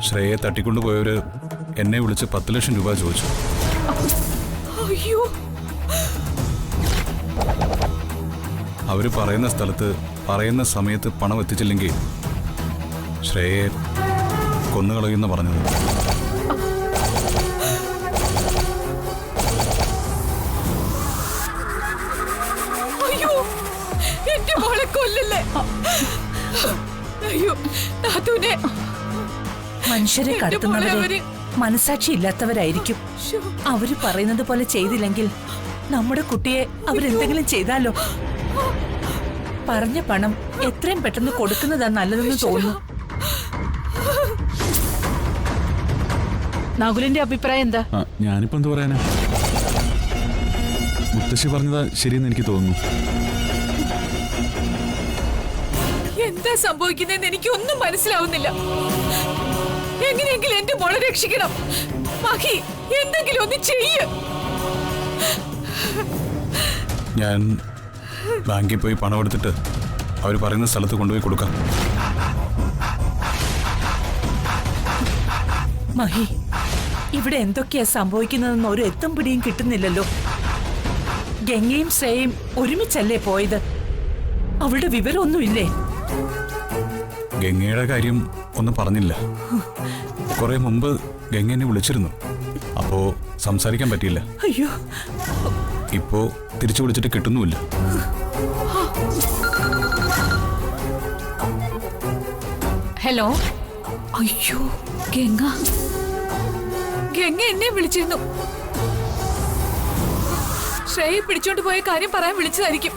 ശ്രേയെ തട്ടിക്കൊണ്ടുപോയവര് എന്നെ വിളിച്ച് 10 ലക്ഷം രൂപ ചോദിച്ചു. അയ്യോ, അവര് പറയുന്ന സ്ഥലത്ത് പറയുന്ന സമയത്ത് പണം എത്തിച്ചില്ലെങ്കിൽ ശ്രേയെ കൊന്നുകളയുന്ന പറഞ്ഞത്. അയ്യോ, എന്റെ മോളെ കൊല്ലല്ലേ. അയ്യോ നാത്തൂനെ, മനുഷ്യരെ കടത്തുന്നവരെ മനസാക്ഷി ഇല്ലാത്തവരായിരിക്കും. അവര് പറയുന്നത് പോലെ ചെയ്തില്ലെങ്കിൽ നമ്മുടെ കുട്ടിയെ അവരെന്തെങ്കിലും ചെയ്താലോ? പറഞ്ഞ പണം എത്രയും പെട്ടെന്ന് കൊടുക്കുന്നതാ നല്ലതെന്ന് തോന്നുന്നു. നകുലിന്റെ അഭിപ്രായം എന്താ? ഞാനിപ്പോ എന്ത് പറയാനാ? മുത്തശ്ശി പറഞ്ഞതാ ശരിയെന്ന് എനിക്ക് തോന്നുന്നു. എന്താ സംഭവിക്കുന്നതെന്ന് എനിക്കൊന്നും മനസ്സിലാവുന്നില്ല. എങ്ങനെയെങ്കിലും എന്റെ മോളെ രക്ഷിക്കണം. മഹി, എന്തെങ്കിലും ഒന്ന് ചെയ്യ്. ഞാൻ ബാങ്കിൽ പോയി പണം എടുത്തിട്ട് അവർ പറയുന്ന സ്ഥലത്ത് കൊണ്ടുപോയി കൊടുക്കാം. മഹി, ഇവിടെ എന്തൊക്കെയാ സംഭവിക്കുന്നതെന്ന് ഒരു എത്തും പിടിയും കിട്ടുന്നില്ലല്ലോ. ഗംഗയും ശ്രേയയും ഒരുമിച്ചല്ലേ പോയത്? അവളുടെ വിവരമൊന്നുമില്ലേ? ഗംഗയുടെ കാര്യം ഒന്നും പറഞ്ഞില്ല. കുറെ മുമ്പ് ഗംഗ എന്നെ വിളിച്ചിരുന്നു. അപ്പോ സംസാരിക്കാൻ പറ്റിയില്ല. അയ്യോ, ഇപ്പോ തിരിച്ചു വിളിച്ചിട്ട് കിട്ടുന്നുമില്ല. ഹലോ. അയ്യോ, ഗംഗ എന്നെ വിളിച്ചിരുന്നു. ശ്രേയെ പിടിച്ചോണ്ട് പോയ കാര്യം പറയാൻ വിളിച്ചതായിരിക്കും.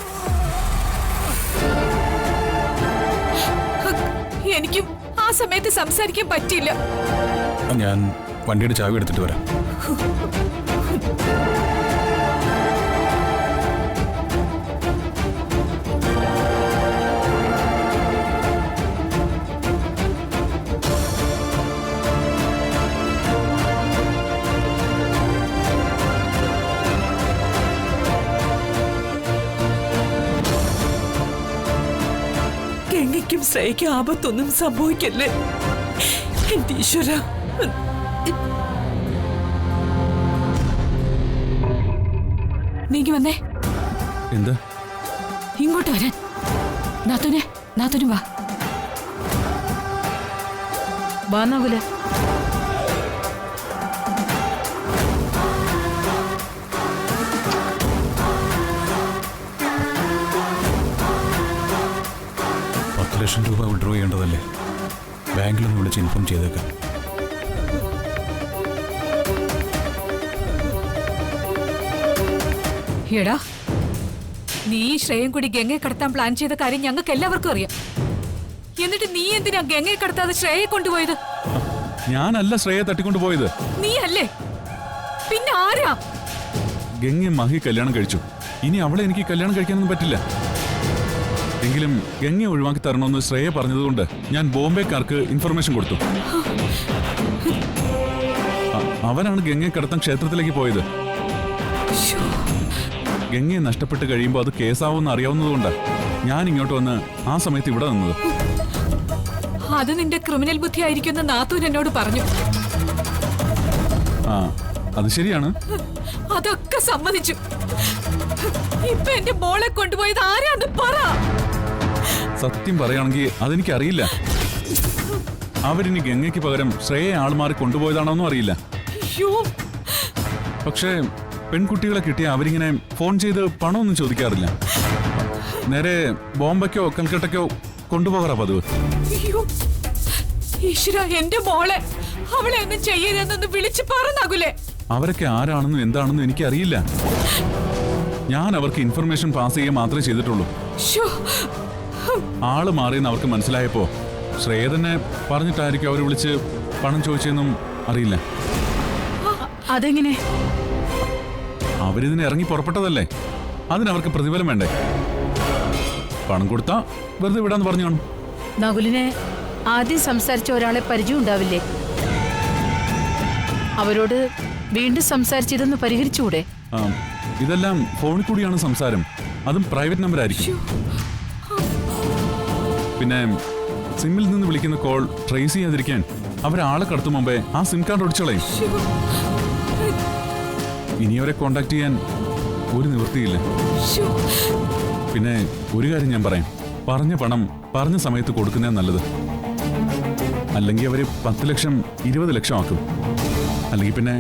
എനിക്കും ആ സമയത്ത് സംസാരിക്കാൻ പറ്റിയില്ല. ഞാൻ വണ്ടിയുടെ ചാവി എടുത്തിട്ട് വരാം. ഗംഗയ്ക്കും ശ്രേയയ്ക്കും ആപത്തൊന്നും സംഭവിക്കല്ലേ എന്റെ ഈശ്വര. നീങ്ങി വന്നേ. എന്താ? ഇങ്ങോട്ട് വരാൻ. നാത്തൂന് വാ. വാ നകുല. ലക്ഷം രൂപ വിഡ്രോ ചെയ്യേണ്ടതല്ലേ? ബാങ്കിലൊന്ന് വിളിച്ച് ഇൻഫോം ചെയ്തേക്കാം. എടാ, നീ ശ്രേയം കൂടി ഗംഗയെ കടത്താൻ പ്ലാൻ ചെയ്ത കാര്യം ഞങ്ങൾക്ക് എല്ലാവർക്കും അറിയാം. എന്നിട്ട് നീ എന്തിനാ ഗംഗയെ കടത്താതെ ശ്രേയെ കൊണ്ടുപോയത്? ഞാനല്ല ശ്രേയെ തട്ടിക്കൊണ്ടുപോയത്. നീ അല്ലേ? പിന്നെ ആരാ? ഗംഗ മഹി കല്യാണം കഴിച്ചു. ഇനി അവളെ എനിക്ക് കല്യാണം കഴിക്കാനൊന്നും പറ്റില്ല. എങ്കിലും ഗംഗയെ ഒഴിവാക്കി തരണമെന്ന് ശ്രേയ പറഞ്ഞതുകൊണ്ട് ഞാൻ ബോംബെക്കാർക്ക് ഇൻഫർമേഷൻ കൊടുത്തു. അവനാണ് ഗംഗയെ കടത്താൻ ക്ഷേത്രത്തിലേക്ക് പോയത്. ഗംഗയെ നഷ്ടപ്പെട്ട് കഴിയുമ്പോൾ അത് കേസാവുമെന്ന് അറിയാവുന്നതുകൊണ്ടാണ് ഞാൻ ഇങ്ങോട്ട് വന്ന് ആ സമയത്ത് ഇവിടെ നിന്നത്. അത് നിന്റെ ക്രിമിനൽ ബുദ്ധി ആയിരിക്കുമെന്ന് നാത്തൂൻ എന്നോട് പറഞ്ഞു. ആ, അത് ശരിയാണ്. അതൊക്കെ സമ്മതിച്ചു. ഇപ്പൊ എന്റെ മോളെ കൊണ്ടുപോയത് ആരാന്ന് പറ. സത്യം പറയുകയാണെങ്കിൽ അതെനിക്കറിയില്ല. അവരിനി ഗംഗയ്ക്ക് പകരം ശ്രേയെ ആൾമാറി കൊണ്ടുപോയതാണോന്നും അറിയില്ല. പക്ഷേ പെൺകുട്ടികളെ കിട്ടിയ അവരിങ്ങനെ ഫോൺ ചെയ്ത് പണമൊന്നും ചോദിക്കാറില്ല. നേരെ ബോംബെക്കോ കൽക്കട്ടയ്ക്കോ കൊണ്ടുപോകാറാ പതിവ്. ഈശ്വര, എന്റെ മോളെ അവളെ ഒന്നും ചെയ്യരുതെന്നൊന്ന് വിളിച്ചു പറഞ്ഞാകൂലേ? അവരൊക്കെ ആരാണെന്നും എന്താണെന്നും എനിക്കറിയില്ല. ഞാൻ അവർക്ക് ഇൻഫർമേഷൻ പാസ് ചെയ്യുക മാത്രമേ ചെയ്തിട്ടുള്ളൂ. ആള് മാറിയെന്ന് അവർക്ക് മനസ്സിലായപ്പോ ശ്രേയ തന്നെ പറഞ്ഞിട്ടായിരിക്കും അവർ വിളിച്ച് പണം ചോദിച്ചെന്നും അറിയില്ല. അതെങ്ങനെ? അവരിതിന് ഇറങ്ങി പുറപ്പെട്ടതല്ലേ, അതിനവർക്ക് പ്രതിഫലം വേണ്ടേ? പണം കൊടുത്താ വെറുതെ വിടാന്ന് പറഞ്ഞു കാണും. നകുലിനെ ആദ്യം സംസാരിച്ച ഒരാളെ പരിചയം ഉണ്ടാവില്ലേ? അവരോട് വീണ്ടും സംസാരിച്ചിതൊന്ന് പരിഹരിച്ചുകൂടെ? ഇതെല്ലാം ഫോണിൽ കൂടിയാണ് സംസാരം. അതും പ്രൈവറ്റ് നമ്പർ ആയിരിക്കും. പിന്നെ സിമ്മിൽ നിന്ന് വിളിക്കുന്ന കോൾ ട്രേസ് ചെയ്യാതിരിക്കാൻ അവരാളെ കടത്തും മുമ്പേ ആ സിം കാർഡ് ഒടിച്ചളയും. ഇനി അവരെ കോണ്ടാക്ട് ചെയ്യാൻ ഒരു നിവൃത്തിയില്ല. പിന്നെ ഒരു കാര്യം ഞാൻ പറയാം, പറഞ്ഞ പണം പറഞ്ഞ സമയത്ത് കൊടുക്കുന്നേ നല്ലത്. അല്ലെങ്കിൽ അവര് 10 ലക്ഷം 20 ലക്ഷം ആക്കും. അല്ലെങ്കിൽ പിന്നെ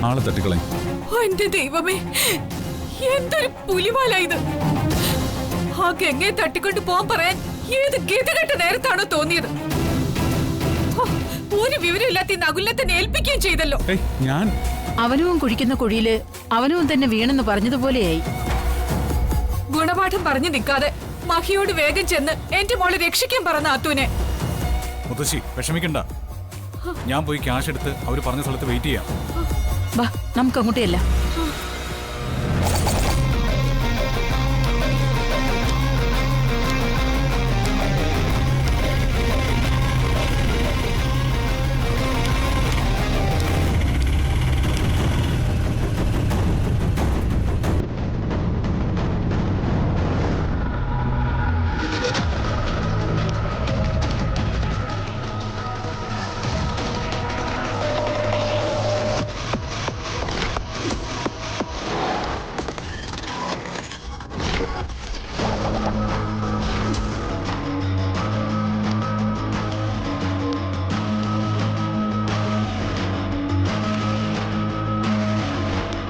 ആളെ തട്ടിക്കളയും. എന്റെ ദൈവമേ, എന്തൊരു പുലിവാല ഇത്! ആ ഗംഗയെ തട്ടിക്കൊണ്ട് പോകാൻ പറയാൻ ഏത് ഗതികെട്ട നേരത്താണോ തോന്നിയത്? ഹോ, ഒരു വിവരമില്ലാത്ത ഈ നകുലത്തിനെ ഏൽപ്പിക്കുകയും ചെയ്തല്ലോ. ഞാൻ അവനവും കുഴിക്കുന്ന കുഴിയില് അവനവും തന്നെ വീണെന്ന് പറഞ്ഞതുപോലെയായി. ഗുണപാഠം പറഞ്ഞു നിൽക്കാതെ മഹിയോട് വേഗം ചെന്ന് എന്റെ മോളെ രക്ഷിക്കാൻ പറഞ്ഞ ആത്തൂനെ. മുത്തശ്ശി വിഷമിക്കണ്ട, ഞാൻ പോയി ക്യാഷ് എടുത്ത് അവർ പറഞ്ഞ സ്ഥലത്ത് വെയിറ്റ് ചെയ്യാം. വാ, നമുക്ക് അങ്ങോട്ടേയല്ല.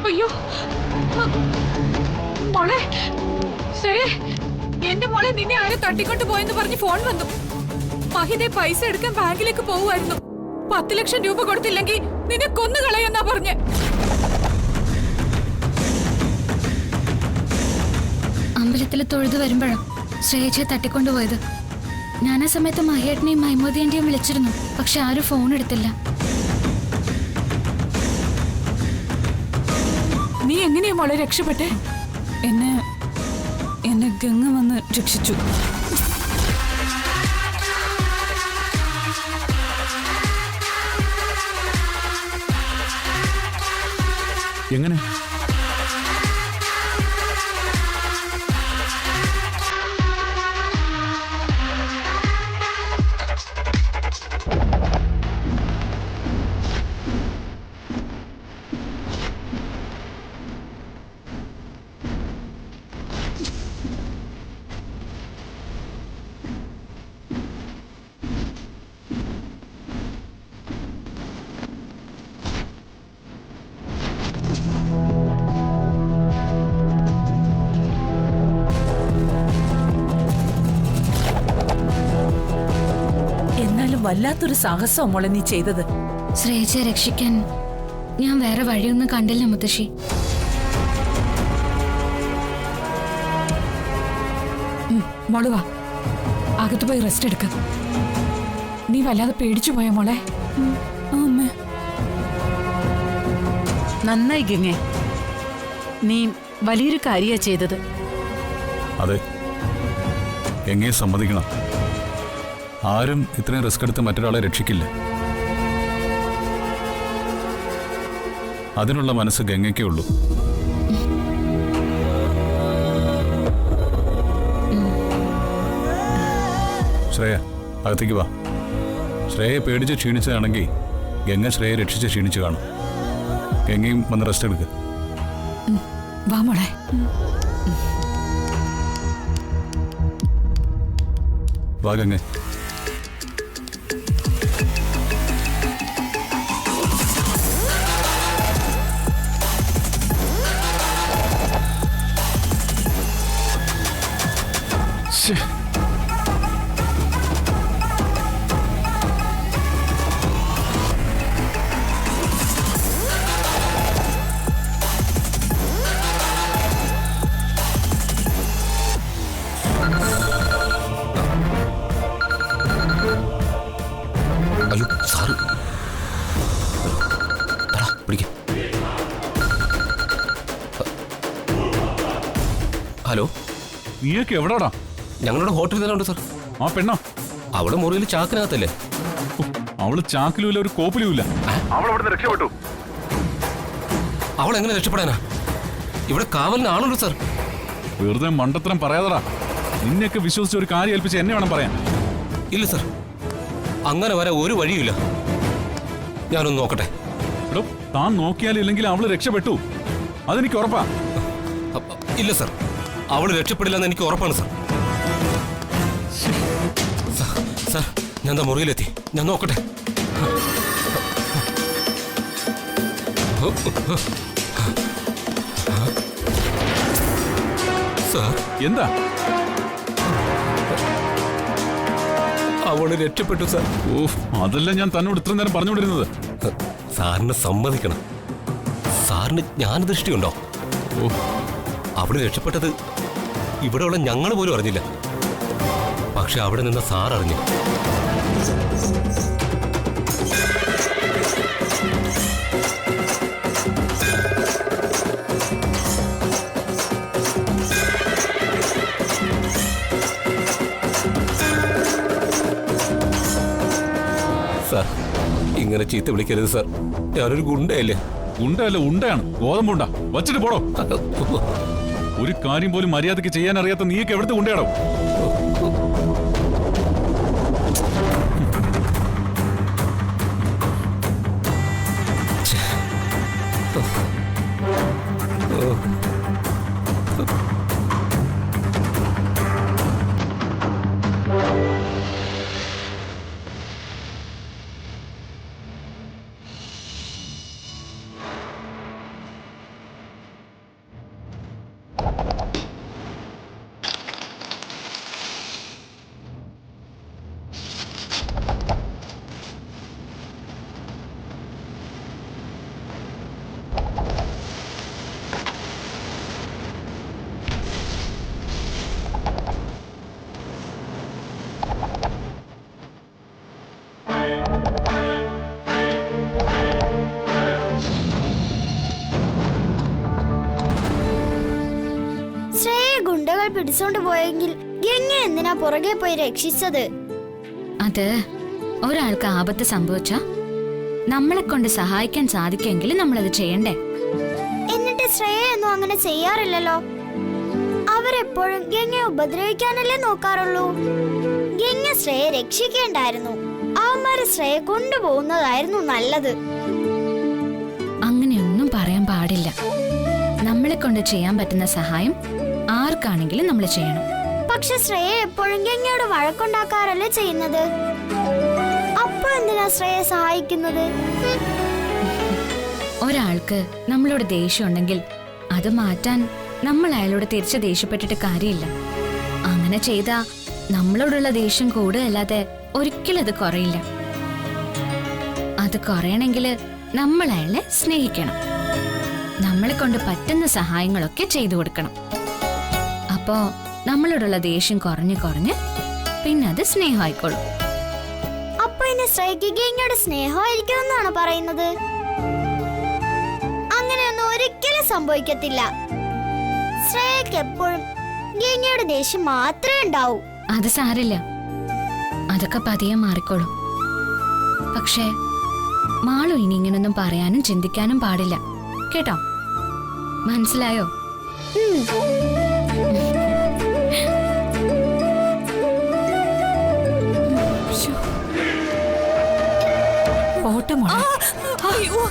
അയ്യോ മോളെ, ശരി, എന്റെ മോളെ നിന്നെ ആരും തട്ടിക്കൊണ്ട് പോയെന്ന് പറഞ്ഞ് ഫോൺ വന്നു. മഹിതെ പൈസ എടുക്കാൻ ബാങ്കിലേക്ക് പോവുമായിരുന്നു. 10 ലക്ഷം രൂപ കൊടുത്തില്ലെങ്കിൽ നിന്നെ കൊന്നുകളയെന്നാ പറഞ്ഞ്. അമ്പലത്തിൽ തൊഴുതു വരുമ്പോഴാണ് ശ്രേയച്ചയെ തട്ടിക്കൊണ്ടുപോയത്. ഞാൻ ആ സമയത്ത് മഹിയേട്ടനെയും മൈമോദിയന്റെയും വിളിച്ചിരുന്നു, പക്ഷെ ആരും ഫോൺ എടുത്തില്ല. നീ എങ്ങനെയാ മോളെ രക്ഷപ്പെട്ടെ? എന്നെ ഗംഗ വന്ന് രക്ഷിച്ചു. എങ്ങനെ? എന്നാലും വല്ലാത്തൊരു സാഹസം മോളെ നീ ചെയ്തത്. ശ്രേയച്ചയെ രക്ഷിക്കാൻ ഞാൻ വേറെ വഴിയൊന്നും കണ്ടില്ല മുത്തശ്ശി. മോള് വാ, അകത്ത് പോയി റെസ്റ്റ് എടുക്ക. നീ വല്ലാതെ പേടിച്ചു പോയ മോളെ? നന്നായി ഗംഗേ, നീ വലിയൊരു കാര്യാ ചെയ്തത്. അതെ, എങ്ങനെ സമ്മതിക്കണം. ആരും ഇത്രയും റിസ്ക് എടുത്ത് മറ്റൊരാളെ രക്ഷിക്കില്ല. അതിനുള്ള മനസ്സ് ഗംഗയ്ക്കേ ഉള്ളൂ. ശ്രേയ, അകത്തേക്ക് വാ. ശ്രേയെ പേടിച്ച് ക്ഷീണിച്ചതാണെങ്കിൽ ഗംഗ ശ്രേയെ രക്ഷിച്ച് ക്ഷീണിച്ചു കാണും. ഗംഗയും വന്ന് റെസ്റ്റ് എടുക്കുക. വാ മോളെ. വാ ഗംഗ. അയ്യോ സാറ്, പിടിക്ക. ഹലോ, നീയൊക്കെ എവിടാടാ? ഞങ്ങളുടെ ഹോട്ടലിൽ തന്നെ ഉണ്ട് സാർ. ആ പെണ്ണോ? അവള് മുറിയിൽ ചാക്കിനകത്തല്ലേ? അവള് ചാക്കിലുമില്ല, ഒരു കോപ്പിലുമില്ല. അവളവിടുന്ന് രക്ഷപ്പെട്ടു. അവൾ എങ്ങനെ രക്ഷപ്പെടാനാ? ഇവിടെ കാവലിന് ആളുണ്ട് സാർ. വെറുതെ മണ്ടത്തരം പറയാതടാ. നിന്നെയൊക്കെ വിശ്വസിച്ച് ഒരു കാര്യം ഏൽപ്പിച്ച് എന്നെ വേണം പറയാൻ. ഇല്ല സർ, അങ്ങനെ വരാൻ ഒരു വഴിയുമില്ല. ഞാനൊന്ന് നോക്കട്ടെ. എടോ, താൻ നോക്കിയാലില്ലെങ്കിൽ അവള് രക്ഷപ്പെട്ടു, അതെനിക്ക് ഉറപ്പാ. ഇല്ല സർ, അവള് രക്ഷപ്പെടില്ലെന്ന് എനിക്ക് ഉറപ്പാണ് സർ. സർ, ഞാൻ എന്താ മുറിയിലെത്തി, ഞാൻ നോക്കട്ടെ. സർ, എന്താ? അവള് രക്ഷപ്പെട്ടു സർ. ഓഹ്, അതല്ല ഞാൻ തന്നോട് ഇത്ര നേരം പറഞ്ഞുകൊണ്ടിരുന്നത്. സാറിന് സമ്മതിക്കണം. സാറിന് ജ്ഞാനദൃഷ്ടിയുണ്ടോ? ഓഹ്, അവിടെ രക്ഷപ്പെട്ടത് ഇവിടെയുള്ള ഞങ്ങൾ പോലും അറിഞ്ഞില്ല. പക്ഷെ അവിടെ നിന്ന് സാർ അറിഞ്ഞു. സാർ, ഇങ്ങനെ ചീത്ത വിളിക്കരുത് സാർ. ഞാനൊരു ഗുണ്ടയല്ലേ. ഉണ്ടല്ല, ഉണ്ടയാണ്. ഗോതമ്പുണ്ട. വച്ചിട്ട് പോടോ. ഒരു കാര്യം പോലും മര്യാദയ്ക്ക് ചെയ്യാൻ അറിയാത്ത നീയൊക്കെ എവിടുത്തെ കൊണ്ടുപോടോ? ഗുണ്ടകൾ പിടിച്ചോണ്ട് പോയെങ്കിൽ ഗംഗ എന്തിനാ പുറകെ പോയി രക്ഷിച്ചത്? അത് ഒരാൾക്ക് ആപത്ത് സംഭവിച്ച നമ്മളെ കൊണ്ട് സഹായിക്കാൻ സാധിക്കെങ്കിൽ നമ്മളത് ചെയ്യണ്ടേ? എന്നിട്ട് ശ്രേയൊന്നും അങ്ങനെ ചെയ്യാറില്ലല്ലോ. അവരെപ്പോഴും ഗംഗയെ ഉപദ്രവിക്കാനല്ലേ നോക്കാറുള്ളൂ. ഗംഗ ശ്രേയെ രക്ഷിക്കേണ്ടായിരുന്നു. അവന്മാര് ശ്രേയെ കൊണ്ടുപോകുന്നതായിരുന്നു നല്ലത്. അങ്ങനെയൊന്നും പറയാൻ പാടില്ല. നമ്മളെ കൊണ്ട് ചെയ്യാൻ പറ്റുന്ന സഹായം ആർക്കാണെങ്കിലും നമ്മൾ ചെയ്യണം. പക്ഷെ ശ്രേയ എപ്പോഴും ഗംഗയോട് വഴക്കുണ്ടാക്കാറല്ലേ ചെയ്യുന്നത്. അപ്പൊ എന്തിനാ ശ്രേയെ സഹായിക്കുന്നത്? ഒരാൾക്ക് നമ്മളോട് ദേഷ്യം ഉണ്ടെങ്കിൽ അത് മാറ്റാൻ നമ്മൾ അയാളോട് തിരിച്ച് ദേഷ്യപ്പെട്ടിട്ട് കാര്യമില്ല. അങ്ങനെ ചെയ്താ നമ്മളോടുള്ള ദേഷ്യം കൂടുകയല്ലാതെ ഒരിക്കലും അത് കുറയില്ല. അത് കുറയണമെങ്കിൽ നമ്മൾ അയാളെ സ്നേഹിക്കണം. നമ്മളെ കൊണ്ട് പറ്റുന്ന സഹായങ്ങളൊക്കെ ചെയ്തു കൊടുക്കണം. അപ്പോ നമ്മളോടുള്ള ദേഷ്യം കുറഞ്ഞ് കുറഞ്ഞ് പിന്നെ അത് സ്നേഹമായിക്കോളും. അപ്പൊ ഇനി ശ്രേയക്ക് ഗംഗയുടെ സ്നേഹമായിരിക്കും എന്നാണ് പറയുന്നത്? അങ്ങനെയൊന്നും ഒരിക്കലും സംഭവിക്കത്തില്ല. ശ്രേയക്ക് എപ്പോഴും ഗംഗയുടെ ദേഷ്യം മാത്രമേ ഉണ്ടാവൂ. അത് സാരില്ല, അതൊക്കെ പതിയെ മാറിക്കോളും. പക്ഷേ മാളു ഇനി ഇങ്ങനൊന്നും പറയാനും ചിന്തിക്കാനും പാടില്ല കേട്ടോ. മനസ്സിലായോ? അയ്യോ,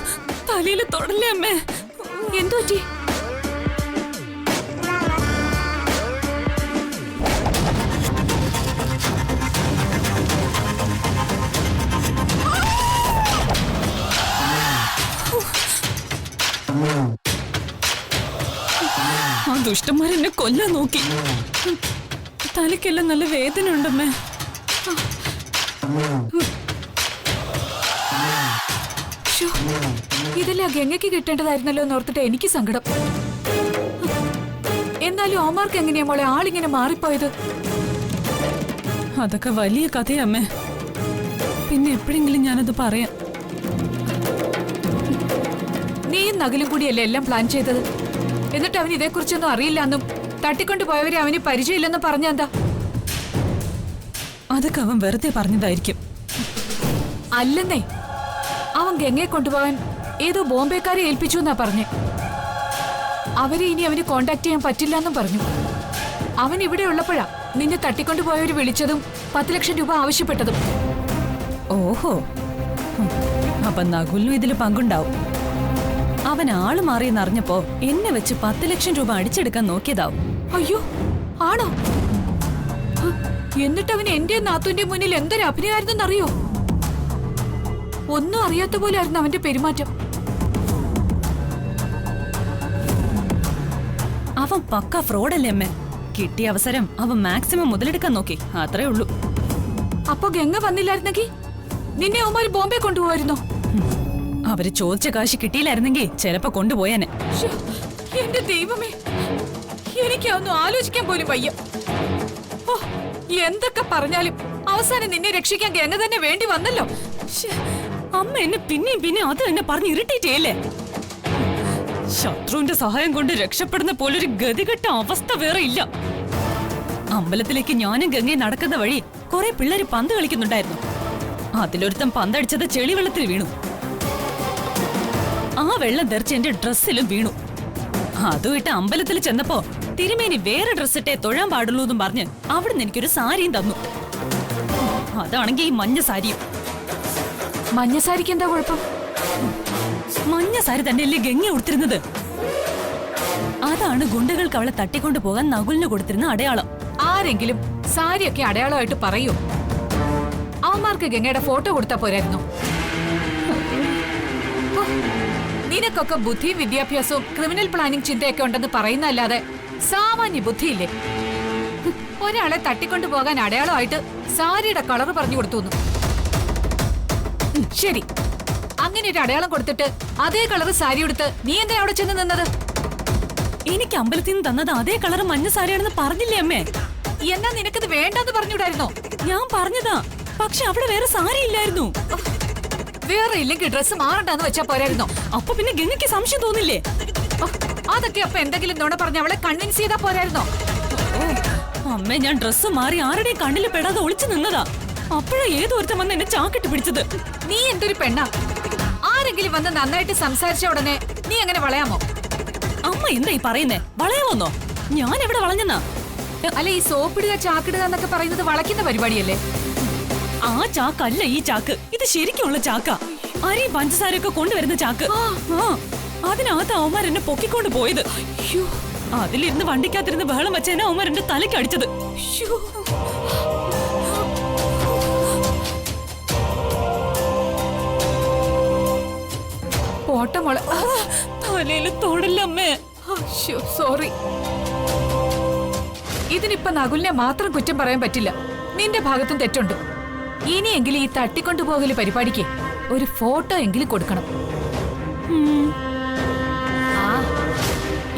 തലയിൽ തൊടല്ലേ അമ്മേ. എന്തോ പറ്റി? ആ ദുഷ്ടന്മാരെന്നെ കൊല്ലാൻ നോക്കി. തലയ്ക്കെല്ലാം നല്ല വേദന ഉണ്ടമ്മേ. ഇതെല്ലാം ഗംഗയ്ക്ക് കിട്ടേണ്ടതായിരുന്നല്ലോ എന്നോർത്തിട്ട് എനിക്ക് സങ്കടം. എന്നാലും ഓമാർക്ക് എങ്ങനെയാ മോളെ ആളിങ്ങനെ മാറിപ്പോയത്? അതൊക്കെ വലിയ കഥയമ്മേ. പിന്നെ എപ്പോഴെങ്കിലും ഞാനത് പറയാം. നീയും നകലും കൂടിയല്ലേ എല്ലാം പ്ലാൻ ചെയ്തത്. എന്നിട്ട് അവന് ഇതേക്കുറിച്ചൊന്നും അറിയില്ലെന്നും തട്ടിക്കൊണ്ടു പോയവരെ അവന് പരിചയമില്ലെന്നും പറഞ്ഞെന്താ? അതൊക്കെ അവൻ വെറുതെ പറഞ്ഞതായിരിക്കും. അല്ലെന്നേ, അവൻ ഗംഗയെ കൊണ്ടുപോകാൻ ഏതോ ബോംബെക്കാരെ ഏൽപ്പിച്ചു എന്നാ പറഞ്ഞേ. അവരെ ഇനി അവന് കോണ്ടാക്ട് ചെയ്യാൻ പറ്റില്ല എന്നും പറഞ്ഞു. അവൻ ഇവിടെ ഉള്ളപ്പോഴാ നിന്നെ തട്ടിക്കൊണ്ടുപോയവര് വിളിച്ചതും 10 ലക്ഷം രൂപ ആവശ്യപ്പെട്ടതും. ഓഹോ, അപ്പൊ നകുലിനും ഇതില് പങ്കുണ്ടാവും. അവൻ ആള് മാറിയെന്നറിഞ്ഞപ്പോ എന്നെ വെച്ച് 10 ലക്ഷം രൂപ അടിച്ചെടുക്കാൻ നോക്കിയതാവും. അയ്യോ, ആണോ? എന്നിട്ട് അവൻ എന്റെ നാത്തുന്റെ മുന്നിൽ എന്തൊരു അഭിനയായിരുന്നെന്നറിയോ? ഒന്നും അറിയാത്ത പോലായിരുന്നു അവന്റെ പെരുമാറ്റം. അവൻ പക്ക ഫ്രോഡല്ലേ അമ്മേ. കിട്ടിയ അവസരം അവൻ മാക്സിമം മുതലെടുക്കാൻ നോക്കി, അത്രേ ഉള്ളൂ. അപ്പൊ ഗംഗ വന്നില്ലായിരുന്നെങ്കിൽ നിന്നെ അവന്മാര് ബോംബെ കൊണ്ടുപോവായിരുന്നോ? അവര് ചോദിച്ച കാശ് കിട്ടിയില്ലായിരുന്നെങ്കിൽ ചിലപ്പോ കൊണ്ടുപോയാനെ. ശ്ശോ, എന്റെ ദൈവമേ, എനിക്കൊന്നും ആലോചിക്കാൻ പോലും വയ്യ. ഓ, എന്തൊക്കെ പറഞ്ഞാലും അവസാനം നിന്നെ രക്ഷിക്കാൻ ഗംഗ തന്നെ വേണ്ടി വന്നല്ലോ. ശ്ശേ, അമ്മ എന്നെ പിന്നെയും അത് തന്നെ പറഞ്ഞ് ഇറിറ്റേറ്റ് ചെയ്യല്ലേ. ശത്രുവിന്റെ സഹായം കൊണ്ട് രക്ഷപ്പെടുന്ന പോലൊരു ഗതികെട്ട അവസ്ഥ വേറെ ഇല്ല. അമ്പലത്തിലേക്ക് ഞാനും ഗംഗയും നടക്കുന്ന വഴി കുറെ പിള്ളേര് പന്ത് കളിക്കുന്നുണ്ടായിരുന്നു. അതിലൊരുത്തൻ പന്തടിച്ചത് ചെളിവെള്ളത്തിൽ വീണു. ആ വെള്ളം തെറിച്ച് എന്റെ ഡ്രസ്സിലും വീണു. അതും ഇട്ട് അമ്പലത്തിൽ ചെന്നപ്പോ തിരുമേനി വേറെ ഡ്രസ്സിട്ടേ തൊഴാൻ പാടുള്ളൂ എന്നും പറഞ്ഞ് അവിടുന്ന് എനിക്കൊരു സാരിയും തന്നു. അതാണെങ്കി ഈ മഞ്ഞ സാരിയും. മഞ്ഞ സാരിക്ക് എന്താ കുഴപ്പം? മഞ്ഞ സാരി തന്നെയല്ലേ ഗംഗ കൊടുത്തിരുന്നത്. അതാണ് ഗുണ്ടകൾക്ക് അവളെ തട്ടിക്കൊണ്ടു പോകാൻ നകുലിന് കൊടുത്തിരുന്ന അടയാളം. ആരെങ്കിലും സാരിയൊക്കെ അടയാളമായിട്ട് പറയൂ? അവന്മാർക്ക് ഗംഗയുടെ ഫോട്ടോ കൊടുത്താ പോരായിരുന്നു? ഓ, നിനക്കൊക്കെ ബുദ്ധിയും വിദ്യാഭ്യാസവും ക്രിമിനൽ പ്ലാനിംഗ് ചിന്തയൊക്കെ ഉണ്ടെന്ന് പറയുന്നല്ലാതെ സാമാന്യ ബുദ്ധിയില്ലേ? ഒരാളെ തട്ടിക്കൊണ്ടു പോകാൻ അടയാളമായിട്ട് സാരിയുടെ കളർ പറഞ്ഞു കൊടുത്തു. ശരി, അങ്ങനെ ഒരു അടയാളം കൊടുത്തിട്ട് അതേ കളർ സാരി എടുത്ത് നീ എന്തിനാ അവിടെ ചെന്ന് നിന്നത്? എനിക്ക് അമ്പലത്തിൽ നിന്ന് തന്നത് അതേ കളർ മഞ്ഞ സാരിയാണെന്ന് പറഞ്ഞില്ലേ അമ്മേ? എന്നാ നിനക്കത് വേണ്ടെന്ന് പറഞ്ഞൂടായിരുന്നോ? ഞാൻ പറഞ്ഞതാ, പക്ഷെ അവിടെ വേറെ സാരി ഇല്ലായിരുന്നു. വേറെ ഇല്ലെങ്കിൽ ഡ്രസ്സ് മാറണ്ടെന്ന് വെച്ചാ പോരായിരുന്നോ? അപ്പൊ പിന്നെ ഗംഗയ്ക്ക് സംശയം തോന്നില്ലേ? അതൊക്കെ അപ്പൊ എന്തെങ്കിലും നുണ പറഞ്ഞ് അവളെ കൺവിൻസ് ചെയ്താ പോരായിരുന്നോ? അമ്മേ, ഞാൻ ഡ്രസ്സ് മാറി ആരുടെയും കണ്ണിൽ പെടാതെ ഒളിച്ചു നിന്നതാ. അപ്പോഴാ ഏതൊരുത്തം വന്ന് എന്നെ ചാക്കിട്ട് പിടിച്ചത്. നീ എന്തൊരു പെണ്ണാ! ആരെങ്കിലും വന്ന് നന്നായിട്ട് സംസാരിച്ച ഉടനെ നീ എങ്ങനെ വളയാമോ? അമ്മ എന്താ ഈ പറയുന്നേ? വളയാമോന്നോ? ഞാൻ എവിടെ വളഞ്ഞെന്നാ? അല്ല, ഈ സോപ്പിടുക ചാക്കിടുക എന്നൊക്കെ പറയുന്നത് വളയ്ക്കുന്ന പരിപാടിയല്ലേ? ആ ചാക്കല്ല ഈ ചാക്ക്. ഇത് ശരിക്കുള്ള ചാക്ക. അരി പഞ്ചസാരയൊക്കെ കൊണ്ടുവരുന്ന ചാക്ക്. അതിനകത്ത് അവന്മാർ എന്നെ പൊക്കിക്കൊണ്ട് പോയത്. അതിലിരുന്ന് വണ്ടിക്കകത്തിരുന്ന് ബഹളം വെച്ചേനെ അവന്മാർ എന്റെ തലയ്ക്ക് അടിച്ചത്. പോട്ടമോളെ, തലയില് തൊടല്ലമ്മേ. സോറി. ഇതിനിപ്പോ നകുലിനെ മാത്രം കുറ്റം പറയാൻ പറ്റില്ല. നിന്റെ ഭാഗത്തും തെറ്റുണ്ട്. ഇനിയെങ്കിലും ഈ തട്ടിക്കൊണ്ടുപോകല് പരിപാടിക്ക് ഒരു ഫോട്ടോ എങ്കിലും കൊടുക്കണം.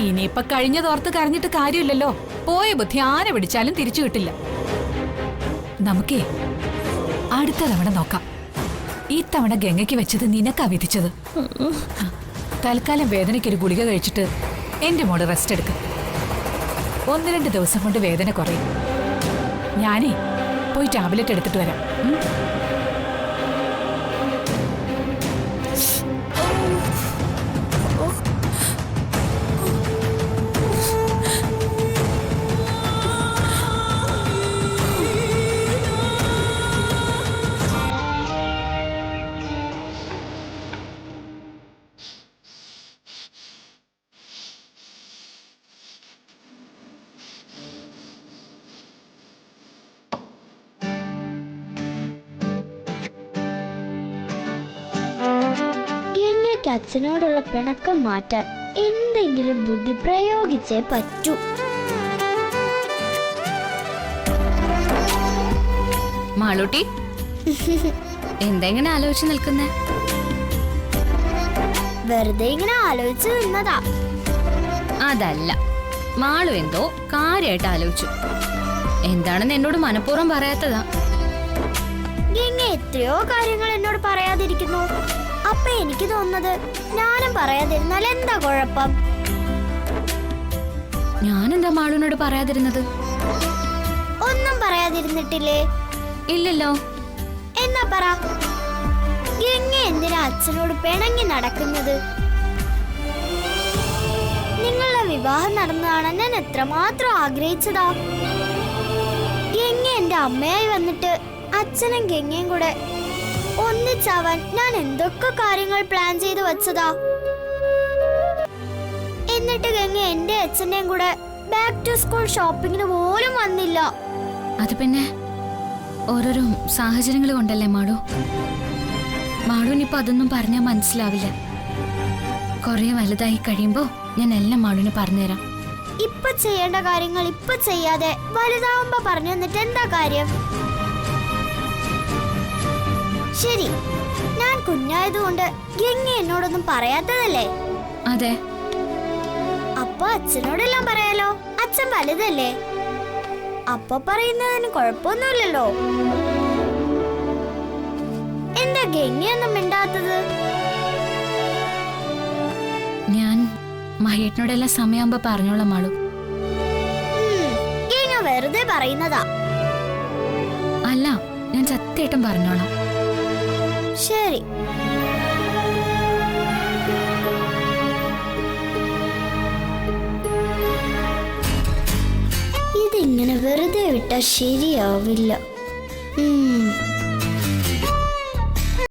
ഇനിയിപ്പൊ കഴിഞ്ഞതോർത്ത് കരഞ്ഞിട്ട് കാര്യമില്ലല്ലോ. പോയ ബുദ്ധി ആന പിടിച്ചാലും തിരിച്ചു കിട്ടില്ല. നമുക്കേ അടുത്ത തവണ നോക്കാം. ഈ തവണ ഗംഗയ്ക്ക് വെച്ചത് നിനക്കാ വിധിച്ചത്. തൽക്കാലം വേദനയ്ക്കൊരു ഗുളിക കഴിച്ചിട്ട് എന്റെ മോള് റെസ്റ്റ് എടുക്കും. 1-2 ദിവസം കൊണ്ട് വേദന കുറയും. ഞാനേ പോയി ടാബ്ലറ്റ് എടുത്തിട്ട് വരാം. അച്ഛനോടുള്ള പിണക്കം മാറ്റാൻ എന്തെങ്കിലും ബുദ്ധി പ്രയോഗിച്ചേ പറ്റൂ. മാളൂട്ടി, എന്തെങ്ങനെ ആലോചിച്ച് നിൽക്കുന്നേ? വെറുതെ ഇങ്ങനെ ആലോചിച്ച് നിന്നതാ. അതല്ല, മാളു എന്തോ കാര്യമായിട്ട് ആലോചിച്ചു. എന്താണെന്ന് എന്നോട് മനഃപൂർവ്വം പറയാത്തതാ. ഇങ്ങനെ എത്രയോ കാര്യങ്ങൾ എന്നോട് പറയാതിരിക്കുന്നു. അപ്പൊ എനിക്ക് തോന്നുന്നത് ഞാനും പറയാതിരുന്നാൽ എന്താ കുഴപ്പം? ഞാനെന്താ മാളുവിനോട് പറയാതിരുന്നത്? ഒന്നും പറയാതിരുന്നിട്ടില്ലേ? ഇല്ലല്ലോ. എന്നാ പറ, എങ്ങനെ എന്തിനാ അച്ഛനോട് പിണങ്ങി നടക്കുന്നത്? നിങ്ങളുടെ വിവാഹം നടന്നതാണ് ഞാൻ എത്രമാത്രം ആഗ്രഹിച്ചതാ. ഗംഗ എന്റെ അമ്മയായി വന്നിട്ട് അച്ഛനും ഗംഗയും കൂടെ ഒന്നിച്ചാവാൻ ഞാൻ എന്തൊക്കെ കാര്യങ്ങൾ പ്ലാൻ ചെയ്ത് വെച്ചതാ. എന്നിട്ട് ഗംഗ എന്റെ അച്ഛന്റെയും കൂടെ ബാക്ക് ടു സ്കൂൾ ഷോപ്പിങ്ങിന് പോലും വന്നില്ല. അത് പിന്നെ ഓരോരോ സാഹചര്യങ്ങൾ കൊണ്ടല്ലേ മാളു. മാളുവിനിപ്പോ അതൊന്നും പറഞ്ഞാൽ മനസ്സിലാവില്ല. കുറെ വലുതായി കഴിയുമ്പോ ഞാൻ എല്ലാം മാളുവിന് പറഞ്ഞുതരാം. ഇപ്പൊ ചെയ്യേണ്ട കാര്യങ്ങൾ ഇപ്പൊ ചെയ്യാതെ വലുതാവുമ്പോ പറഞ്ഞു തന്നിട്ട് എന്താ കാര്യം? ശരി, ഞാൻ കുഞ്ഞായതുകൊണ്ട് ഗംഗ എന്നോടൊന്നും പറയാത്തതല്ലേ? അതെ. അപ്പൊ അച്ഛനോടെല്ലാം പറയാലോ, അച്ഛൻ വലുതല്ലേ, അപ്പൊ പറയുന്നതിന് കുഴപ്പമൊന്നുമില്ലല്ലോ. എന്താ ഗംഗയൊന്നും മിണ്ടാത്തത്? ഞാൻ മഹേട്ടനോടെല്ലാം സമയമാകുമ്പോ പറഞ്ഞോളാം മാളു. ഗംഗ വെറുതെ പറയുന്നതാ. അല്ല, ഞാൻ സത്യമായിട്ടും പറഞ്ഞോളാം. ശരി. ഇതിങ്ങനെ വെറുതെ വിട്ടാ ശരിയാവില്ല.